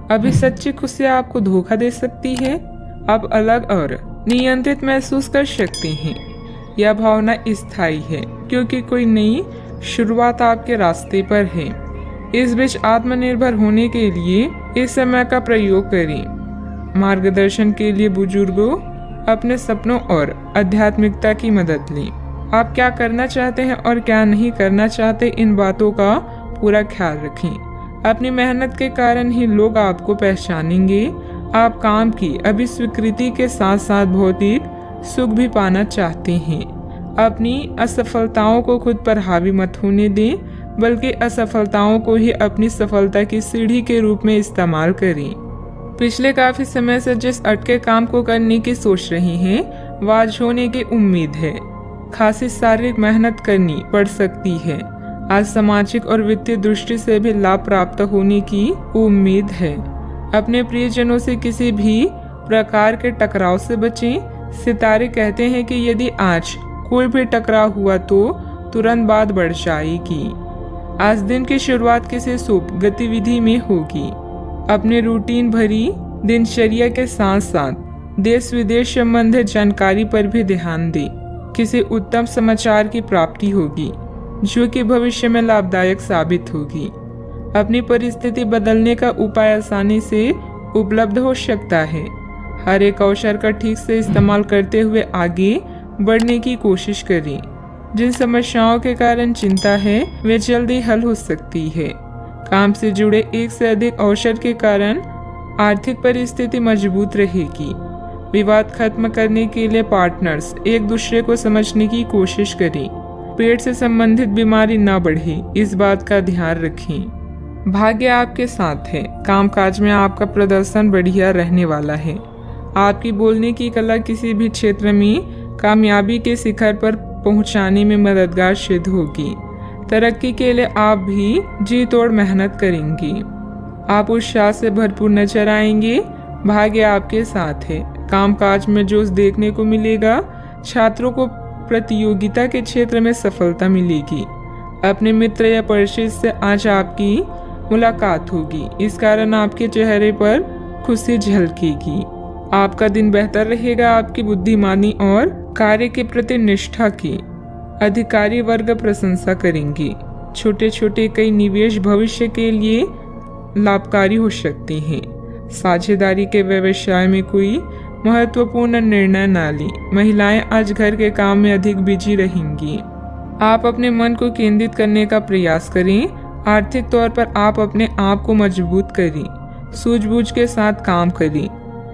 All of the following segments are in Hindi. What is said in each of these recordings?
अभी सच्ची खुशी आपको धोखा दे सकती है। आप अलग और नियंत्रित महसूस कर सकते हैं। यह भावना स्थायी है क्योंकि कोई नई शुरुआत आपके रास्ते पर है। इस बीच आत्मनिर्भर होने के लिए इस समय का प्रयोग करें। मार्गदर्शन के लिए बुजुर्गों, अपने सपनों और आध्यात्मिकता की मदद लें। आप क्या करना चाहते हैं और क्या नहीं करना चाहते, इन बातों का पूरा ख्याल रखें। अपनी मेहनत के कारण ही लोग आपको पहचानेंगे। आप काम की अभी स्वीकृति के साथ साथ भौतिक सुख भी पाना चाहते हैं। अपनी असफलताओं को खुद पर हावी मत होने दें, बल्कि असफलताओं को ही अपनी सफलता की सीढ़ी के रूप में इस्तेमाल करें। पिछले काफी समय से जिस अटके काम को करने की सोच रही हैं, वह आज होने की उम्मीद है। खासी शारीरिक मेहनत करनी पड़ सकती है। आज सामाजिक और वित्तीय दृष्टि से भी लाभ प्राप्त होने की उम्मीद है। अपने प्रियजनों से किसी भी प्रकार के टकराव से बचें। सितारे कहते हैं कि यदि आज कोई भी टकराव हुआ तो तुरंत बात बढ़ जाएगी। आज दिन की शुरुआत किसी शुभ गतिविधि में होगी। अपने रूटीन भरी दिनचर्या के साथ साथ देश विदेश संबंधित जानकारी पर भी ध्यान दें। किसी उत्तम समाचार की प्राप्ति होगी जो कि भविष्य में लाभदायक साबित होगी। अपनी परिस्थिति बदलने का उपाय आसानी से उपलब्ध हो सकता है। हर एक अवसर का ठीक से इस्तेमाल करते हुए आगे बढ़ने की कोशिश करें। जिन समस्याओं के कारण चिंता है वे जल्दी हल हो सकती है। काम से जुड़े एक से अधिक अवसर के कारण आर्थिक परिस्थिति मजबूत रहेगी। विवाद खत्म करने के लिए पार्टनर्स एक दूसरे को समझने की कोशिश करें। पेट से संबंधित बीमारी न बढ़े, इस बात का ध्यान रखें। भाग्य आपके साथ है। कामकाज में आपका प्रदर्शन बढ़िया रहने वाला है। आपकी बोलने की कला किसी भी क्षेत्र में कामयाबी के शिखर पर पहुंचाने में मददगार सिद्ध होगी। तरक्की के लिए आप भी जी तोड़ मेहनत करेंगे। आप उत्साह से भरपूर नजर आएंगे। भाग्य आपके साथ है। कामकाज में जोश देखने को मिलेगा। छात्रों को प्रतियोगिता के क्षेत्र में सफलता मिलेगी। अपने मित्र या परिचित से आज आपकी मुलाकात होगी। इस कारण आपके चेहरे पर खुशी झलकेगी। आपका दिन बेहतर रहेगा। आपकी बुद्धिमानी और कार्य के प्रति निष्ठा की अधिकारी वर्ग प्रशंसा करेंगे। छोटे छोटे कई निवेश भविष्य के लिए लाभकारी हो सकते हैं। साझेदारी के व्यवसाय में कोई महत्वपूर्ण निर्णय न लें। महिलाएं आज घर के काम में अधिक बिजी रहेंगी। आप अपने मन को केंद्रित करने का प्रयास करें। आर्थिक तौर पर आप अपने आप को मजबूत करें। सूझबूझ के साथ काम करें।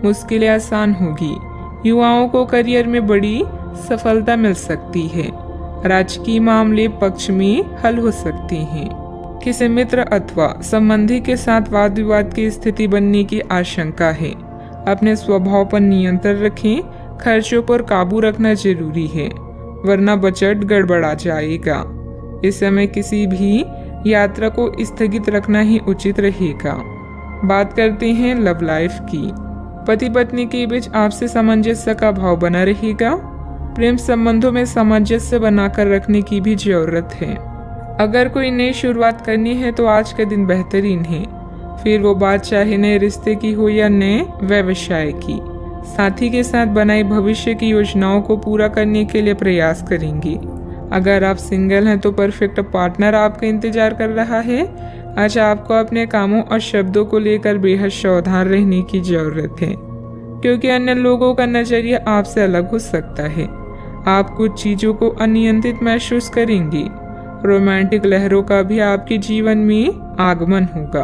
मुश्किलें आसान होगी। युवाओं को करियर में बड़ी सफलता मिल सकती है। राजकीय मामले पक्ष में हल हो सकते हैं। किसी मित्र अथवा संबंधी के साथ वाद विवाद की स्थिति बनने की आशंका है। अपने स्वभाव पर नियंत्रण रखें। खर्चों पर काबू रखना जरूरी है, वरना बजट गड़बड़ा जाएगा। इस समय किसी भी यात्रा को स्थगित रखना ही उचित रहेगा। बात करते हैं लव लाइफ की। पति पत्नी के बीच आपसी सामंजस्य का भाव बना रहेगा। प्रेम संबंधों में सामंजस्य बनाकर रखने की भी जरूरत है। अगर कोई नई शुरुआत करनी है तो आज का दिन बेहतरीन है। फिर वो बात चाहे नए रिश्ते की हो या नए व्यवसाय की। साथी के साथ बनाई भविष्य की योजनाओं को पूरा करने के लिए प्रयास करेंगे। अगर आप सिंगल हैं तो परफेक्ट पार्टनर आपका इंतजार कर रहा है। आज आपको अपने कामों और शब्दों को लेकर बेहद सावधान रहने की जरूरत है, क्योंकि अन्य लोगों का नजरिया आपसे अलग हो सकता है। आप कुछ चीजों को अनियंत्रित महसूस करेंगे। रोमांटिक लहरों का भी आपके जीवन में आगमन होगा।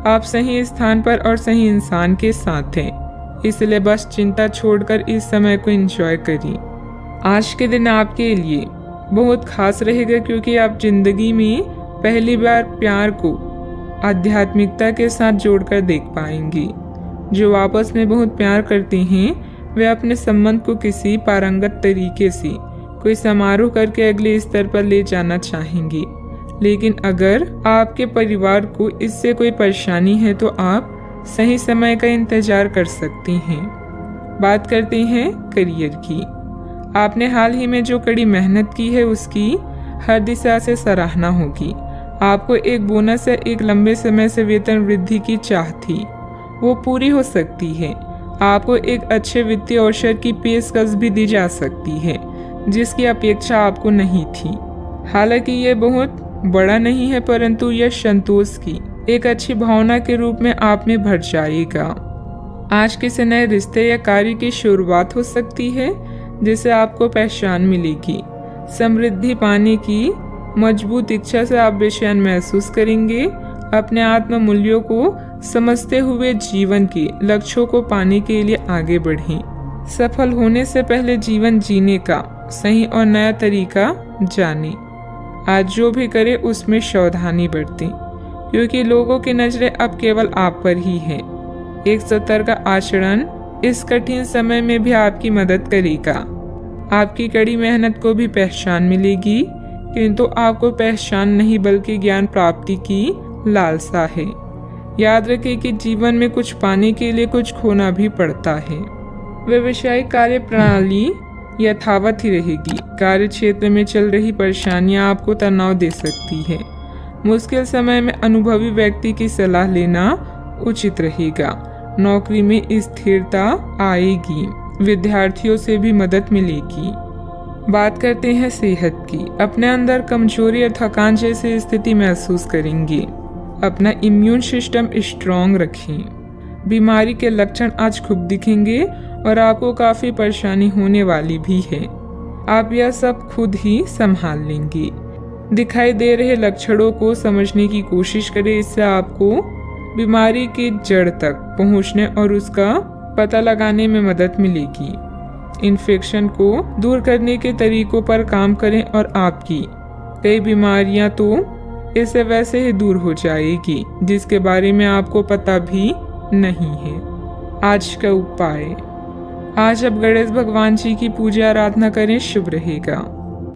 आप सही स्थान पर और सही इंसान के साथ हैं, इसलिए बस चिंता छोड़कर इस समय को एंजॉय करिए। आज के दिन आपके लिए बहुत खास रहेगा, क्योंकि आप जिंदगी में पहली बार प्यार को आध्यात्मिकता के साथ जोड़कर देख पाएंगे। जो आपस में बहुत प्यार करते हैं वे अपने संबंध को किसी पारंगत तरीके से कोई समारोह करके अगले स्तर पर ले जाना चाहेंगे। लेकिन अगर आपके परिवार को इससे कोई परेशानी है तो आप सही समय का इंतजार कर सकते हैं। बात करते हैं करियर की। आपने हाल ही में जो कड़ी मेहनत की है उसकी हर दिशा से सराहना होगी। आपको एक बोनस या एक लंबे समय से वेतन वृद्धि की चाह थी। वो पूरी हो सकती है। आपको एक अच्छे वित्तीय अवसर की पेशकश भी दी जा सकती है जिसकी अपेक्षा आपको नहीं थी। हालांकि ये बहुत बड़ा नहीं है, परंतु यह संतोष की एक अच्छी भावना के रूप में आप में भर जाएगा। आज किसी नए रिश्ते या कार्य की शुरुआत हो सकती है जिसे आपको पहचान मिलेगी। समृद्धि पाने की मजबूत इच्छा से आप बेचैन महसूस करेंगे। अपने आत्म मूल्यों को समझते हुए जीवन के लक्ष्यों को पाने के लिए आगे बढ़ें। सफल होने से पहले जीवन जीने का सही और नया तरीका जानें। आज जो भी करें उसमें सावधानी बरतें, क्योंकि लोगों की नजरें अब केवल आप पर ही है। एक सतर्क आचरण इस कठिन समय में भी आपकी मदद करेगा। आपकी कड़ी मेहनत को भी पहचान मिलेगी, किंतु आपको पहचान नहीं बल्कि ज्ञान प्राप्ति की लालसा है। याद रखें कि जीवन में कुछ पाने के लिए कुछ खोना भी पड़ता है। व्यवसायिक कार्य प्रणाली यथावत ही रहेगी। कार्य क्षेत्र में चल रही परेशानियां आपको तनाव दे सकती है। मुश्किल समय में अनुभवी व्यक्ति की सलाह लेना उचित रहेगा। नौकरी में स्थिरता आएगी। विद्यार्थियों से भी मदद मिलेगी। बात करते हैं सेहत की। अपने अंदर कमजोरी और थकान जैसी स्थिति महसूस करेंगे। अपना इम्यून सिस्टम स्ट्रॉन्ग रखें। बीमारी के लक्षण आज खूब दिखेंगे और आपको काफी परेशानी होने वाली भी है। आप यह सब खुद ही संभाल लेंगे। दिखाई दे रहे लक्षणों को समझने की कोशिश करें। इससे आपको बीमारी की जड़ तक पहुंचने और उसका पता लगाने में मदद मिलेगी। इन्फेक्शन को दूर करने के तरीकों पर काम करें और आपकी कई बीमारियां तो इससे वैसे ही दूर हो जाएगी जिसके बारे में आपको पता भी नहीं है। आज का उपाय, आज आप गणेश भगवान जी की पूजा आराधना करें, शुभ रहेगा।